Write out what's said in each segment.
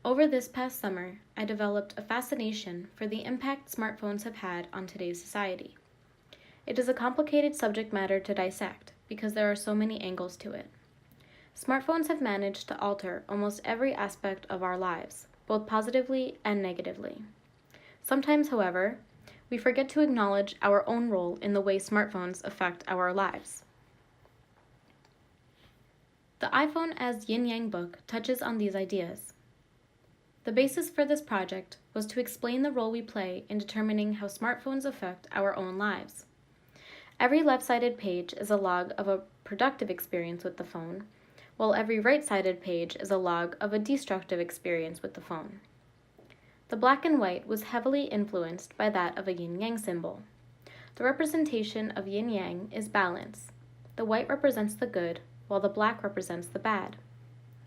Over this past summer, I developed a fascination for the impact smartphones have had on today's society. It is a complicated subject matter to dissect because there are so many angles to it. Smartphones have managed to alter almost every aspect of our lives, both positively and negatively. Sometimes, however, we forget to acknowledge our own role in the way smartphones affect our lives. The iPhone as Yin-Yang book touches on these ideas. The basis for this project was to explain the role we play in determining how smartphones affect our own lives. Every left-sided page is a log of a productive experience with the phone, while every right-sided page is a log of a destructive experience with the phone. The black and white was heavily influenced by that of a yin-yang symbol. The representation of yin-yang is balance. The white represents the good, while the black represents the bad.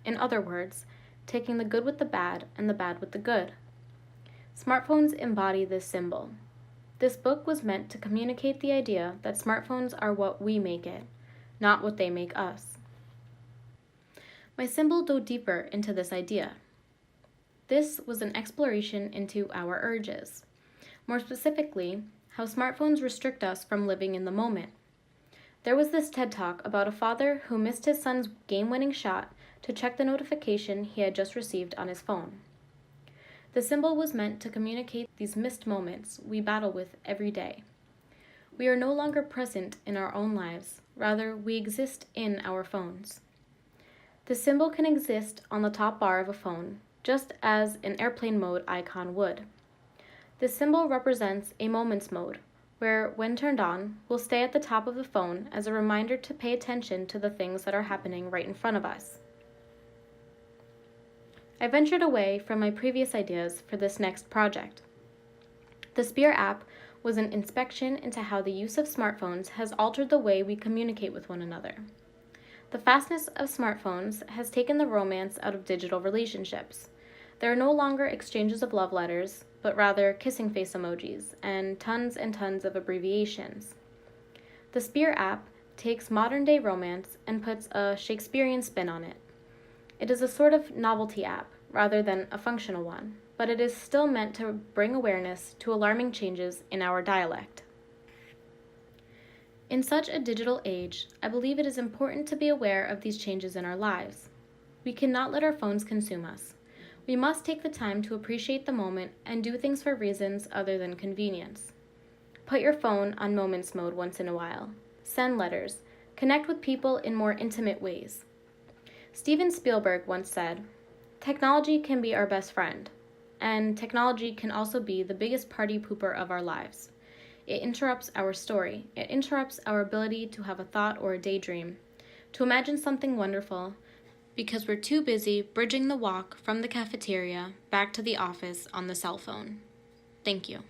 In other words, taking the good with the bad and the bad with the good. Smartphones embody this symbol. This book was meant to communicate the idea that smartphones are what we make it, not what they make us. My symbol dove deeper into this idea. This was an exploration into our urges. More specifically, how smartphones restrict us from living in the moment. There was this TED Talk about a father who missed his son's game-winning shot to check the notification he had just received on his phone. The symbol was meant to communicate these missed moments we battle with every day. We are no longer present in our own lives, rather we exist in our phones. The symbol can exist on the top bar of a phone, just as an airplane mode icon would. The symbol represents a moments mode, where, when turned on, will stay at the top of the phone as a reminder to pay attention to the things that are happening right in front of us. I ventured away from my previous ideas for this next project. The Spear app was an inspection into how the use of smartphones has altered the way we communicate with one another. The fastness of smartphones has taken the romance out of digital relationships. There are no longer exchanges of love letters, but rather kissing face emojis and tons of abbreviations. The Spear app takes modern-day romance and puts a Shakespearean spin on it. It is a sort of novelty app rather than a functional one, but it is still meant to bring awareness to alarming changes in our dialect. In such a digital age, I believe it is important to be aware of these changes in our lives. We cannot let our phones consume us. We must take the time to appreciate the moment and do things for reasons other than convenience. Put your phone on moments mode once in a while. Send letters. Connect with people in more intimate ways. Steven Spielberg once said, "Technology can be our best friend, and technology can also be the biggest party pooper of our lives. It interrupts our story. It interrupts our ability to have a thought or a daydream, to imagine something wonderful, because we're too busy bridging the walk from the cafeteria back to the office on the cell phone." Thank you.